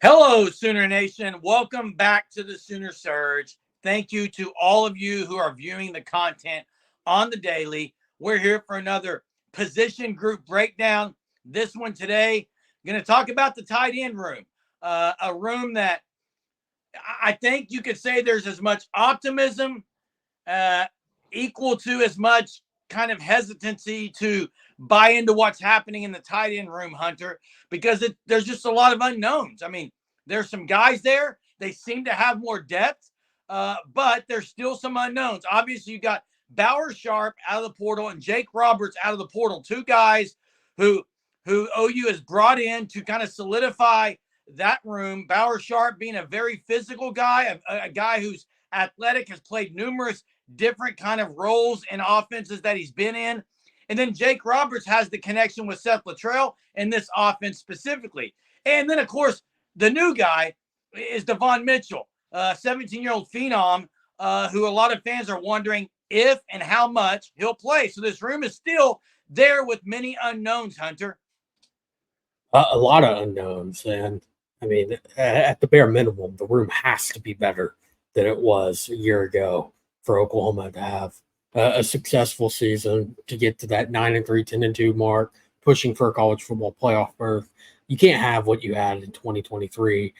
Hello, Sooner Nation. Welcome back to the Sooner Surge. Thank you to all of you who are viewing the content on the daily. We're here for another position group breakdown. This one today, going to talk about the tight end room, a room that I think you could say there's as much optimism, uh, equal to as much kind of hesitancy to buy into what's happening in the tight end room, Hunter, because there's just a lot of unknowns. I mean, there's some guys there. They seem to have more depth, but there's still some unknowns. Obviously, you got Bauer Sharp out of the portal and Jake Roberts out of the portal, two guys who who OU has brought in to kind of solidify that room. Bauer Sharp being a very physical guy, a guy who's athletic, has played numerous different kind of roles and offenses that he's been in. And then Jake Roberts has the connection with Seth Luttrell in this offense specifically. And then, of course, the new guy is Devon Mitchell, 17-year-old phenom, who a lot of fans are wondering if and how much he'll play. So this room is still there with many unknowns, Hunter. A lot of unknowns, and I mean, at the bare minimum, the room has to be better than it was a year ago for Oklahoma to have a successful season to get to that 9-3, 10-2 mark, pushing for a college football playoff berth. You can't have what you had in 2023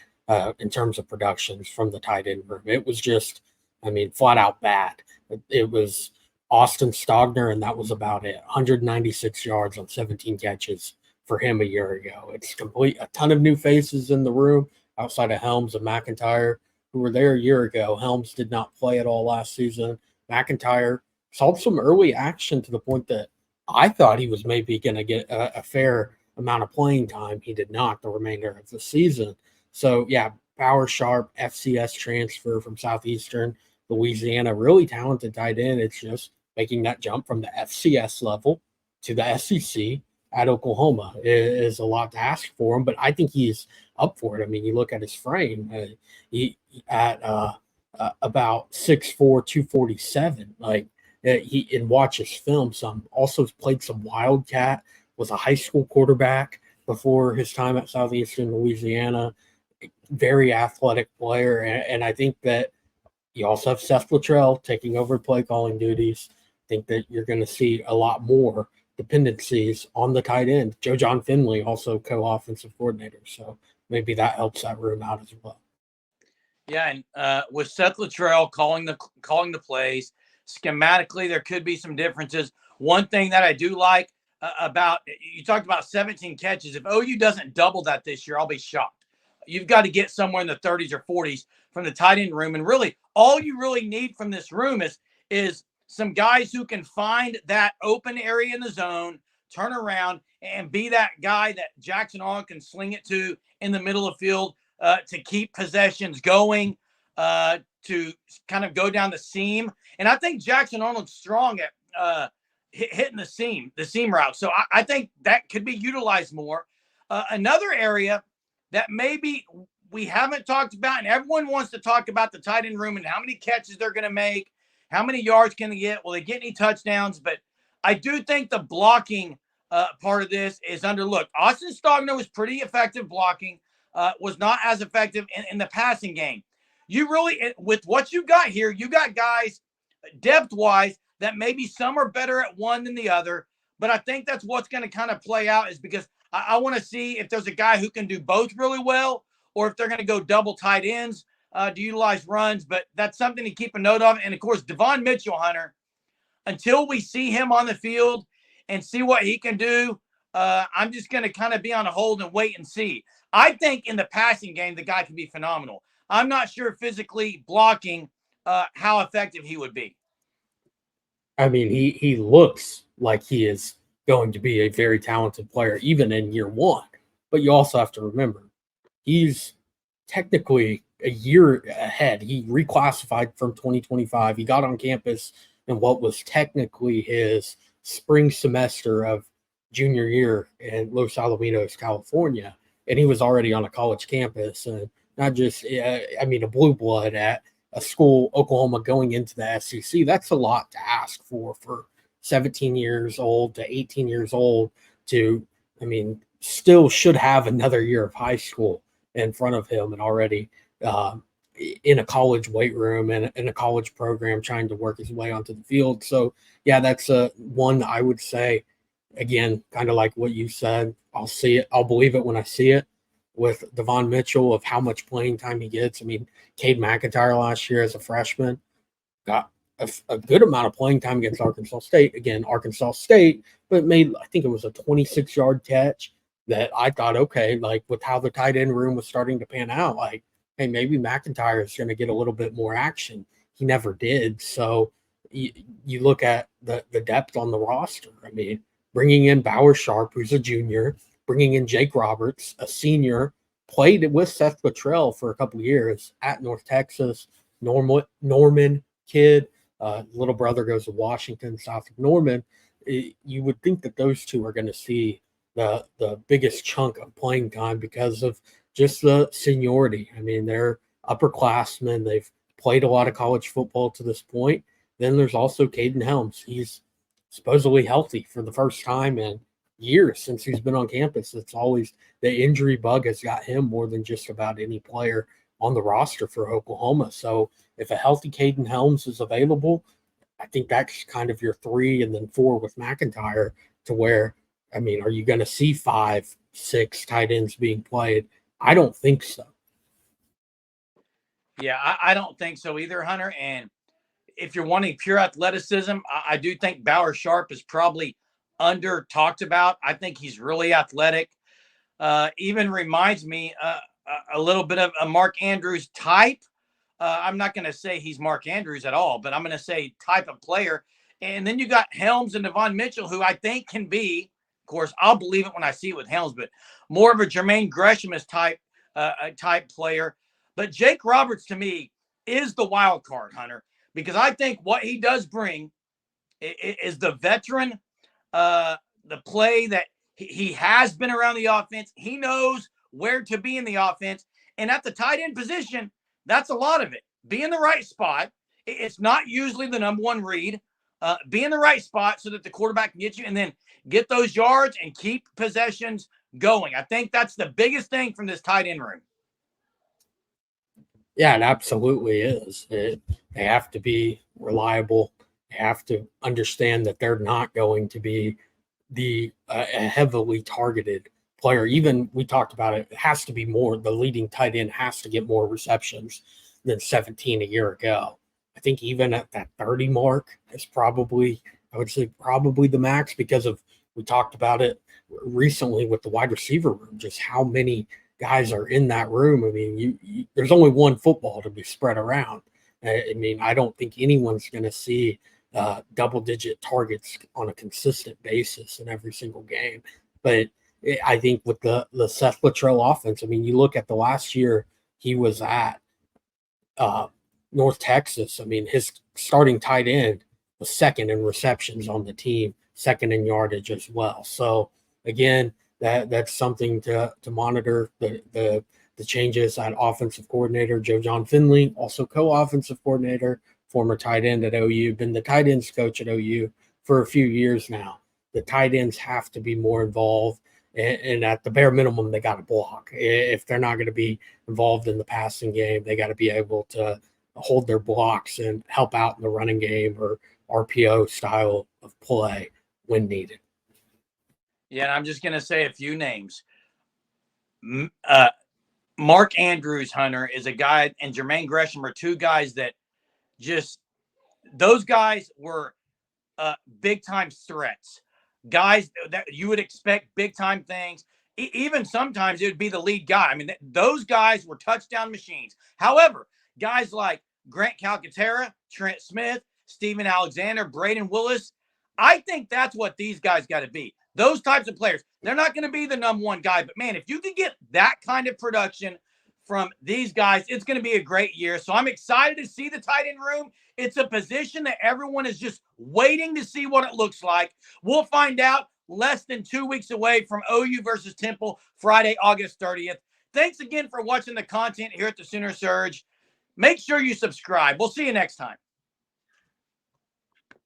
in terms of productions from the tight end room. It was just, I mean, flat out bad. It was Austin Stogner, and that was about it. 196 yards on 17 catches for him a year ago. It's a ton of new faces in the room outside of Helms and McIntyre, who were there a year ago. Helms did not play at all last season. McIntyre saw some early action to the point that I thought he was maybe going to get a fair amount of playing time. He did not the remainder of the season. So, yeah, Power Sharp, FCS transfer from Southeastern Louisiana, really talented tight end. It's just making that jump from the FCS level to the SEC at Oklahoma is a lot to ask for him, but I think he's up for it. I mean, you look at his frame, he at about 6'4", 247. Like he and watch his film. Some also played some Wildcat. Was a high school quarterback before his time at Southeastern Louisiana. Very athletic player, and I think that you also have Seth Luttrell taking over play calling duties. I think that you're going to see a lot more dependencies on the tight end. Joe John Finley, also co-offensive coordinator. So maybe that helps that room out as well. Yeah, and with Seth Luttrell calling the plays schematically, there could be some differences. One thing that I do like about you talked about 17 catches. If OU doesn't double that this year, I'll be shocked. You've got to get somewhere in the 30s or 40s from the tight end room, and really, all you really need from this room is some guys who can find that open area in the zone, turn around, and be that guy that Jackson Arnold can sling it to in the middle of the field to keep possessions going, to kind of go down the seam. And I think Jackson Arnold's strong at hitting the seam route. So I think that could be utilized more. Another area that maybe we haven't talked about, and everyone wants to talk about the tight end room and how many catches they're going to make, how many yards can they get, will they get any touchdowns? But I do think the blocking part of this is underlooked. Austin Stogner was pretty effective blocking, was not as effective in the passing game. You really, with what you got here, you got guys depth-wise that maybe some are better at one than the other. But I think that's what's going to kind of play out is because I want to see if there's a guy who can do both really well or if they're going to go double tight ends to utilize runs. But that's something to keep a note of. And, of course, Devon Mitchell, Hunter, until we see him on the field and see what he can do, I'm just going to kind of be on a hold and wait and see. I think in the passing game, the guy can be phenomenal. I'm not sure physically blocking how effective he would be. I mean, he looks like he is going to be a very talented player, even in year one. But you also have to remember, he's technically a year ahead. He reclassified from 2025. He got on campus in what was technically his spring semester of junior year in Los Alamitos, California. And he was already on a college campus and not just, I mean, a blue blood at a school, Oklahoma, going into the SEC. That's a lot to ask for 17 years old to 18 years old to, I mean, still should have another year of high school in front of him and already in a college weight room and in a college program trying to work his way onto the field. So, yeah, that's one I would say, again, kind of like what you said. I'll see it. I'll believe it when I see it with Devon Mitchell of how much playing time he gets. I mean, Cade McIntyre last year as a freshman got a good amount of playing time against Arkansas State. Again, Arkansas State, but made, I think it was a 26-yard catch that I thought, okay, like with how the tight end room was starting to pan out, like, hey, maybe McIntyre is going to get a little bit more action. He never did. So you look at the depth on the roster. I mean, bringing in Bauer Sharp, who's a junior, bringing in Jake Roberts, a senior, played with Seth Luttrell for a couple years at North Texas. Norman kid, little brother goes to Washington, south of Norman. You would think that those two are going to see the biggest chunk of playing time because of just the seniority. I mean, they're upperclassmen. They've played a lot of college football to this point. Then there's also Caden Helms. He's supposedly healthy for the first time in years since he's been on campus. It's always the injury bug has got him more than just about any player on the roster for Oklahoma. So if a healthy Caden Helms is available, I think that's kind of your 3 and then 4 with McIntyre to where, I mean, are you going to see 5, 6 tight ends being played? I don't think so. Yeah, I don't think so either, Hunter. And if you're wanting pure athleticism, I do think Bauer Sharp is probably under talked about. I think he's really athletic. Even reminds me a little bit of a Mark Andrews type. I'm not going to say he's Mark Andrews at all, but I'm going to say type of player. And then you got Helms and Devon Mitchell, who I think can be, of course, I'll believe it when I see it with Helms, but more of a Jermaine Gresham's type player. But Jake Roberts, to me, is the wild card, Hunter, because I think what he does bring is the veteran, the play that he has been around the offense. He knows where to be in the offense. And at the tight end position, that's a lot of it. Be in the right spot. It's not usually the number one read. Be in the right spot so that the quarterback can get you and then get those yards and keep possessions going. I think that's the biggest thing from this tight end room. Yeah, it absolutely is. They have to be reliable. They have to understand that they're not going to be the heavily targeted player. Even we talked about it, it has to be more. The leading tight end has to get more receptions than 17 a year ago. I think even at that 30 mark is probably, I would say, probably the max because of, we talked about it recently with the wide receiver room, just how many guys are in that room. I mean, there's only one football to be spread around. I mean, I don't think anyone's going to see double-digit targets on a consistent basis in every single game. But I think with the Seth Luttrell offense, I mean, you look at the last year he was at North Texas. I mean, his starting tight end was second in receptions on the team, second in yardage as well. So, again, that's something to monitor. The changes at offensive coordinator Joe John Finley, also co-offensive coordinator, former tight end at OU, been the tight ends coach at OU for a few years now. The tight ends have to be more involved, and at the bare minimum, they got to block. If they're not going to be involved in the passing game, they got to be able to hold their blocks and help out in the running game or RPO style of play when needed. Yeah, and I'm just going to say a few names. Mark Andrews, Hunter, is a guy, and Jermaine Gresham are two guys that just – those guys were big-time threats. Guys that you would expect big-time things. Even sometimes it would be the lead guy. I mean, those guys were touchdown machines. However, guys like Grant Calcaterra, Trent Smith, Steven Alexander, Braden Willis, I think that's what these guys got to be. Those types of players. They're not going to be the number one guy, but man, if you can get that kind of production from these guys, it's going to be a great year. So I'm excited to see the tight end room. It's a position that everyone is just waiting to see what it looks like. We'll find out less than 2 weeks away from OU versus Temple, Friday, August 30th. Thanks again for watching the content here at the Sooner Surge. Make sure you subscribe. We'll see you next time.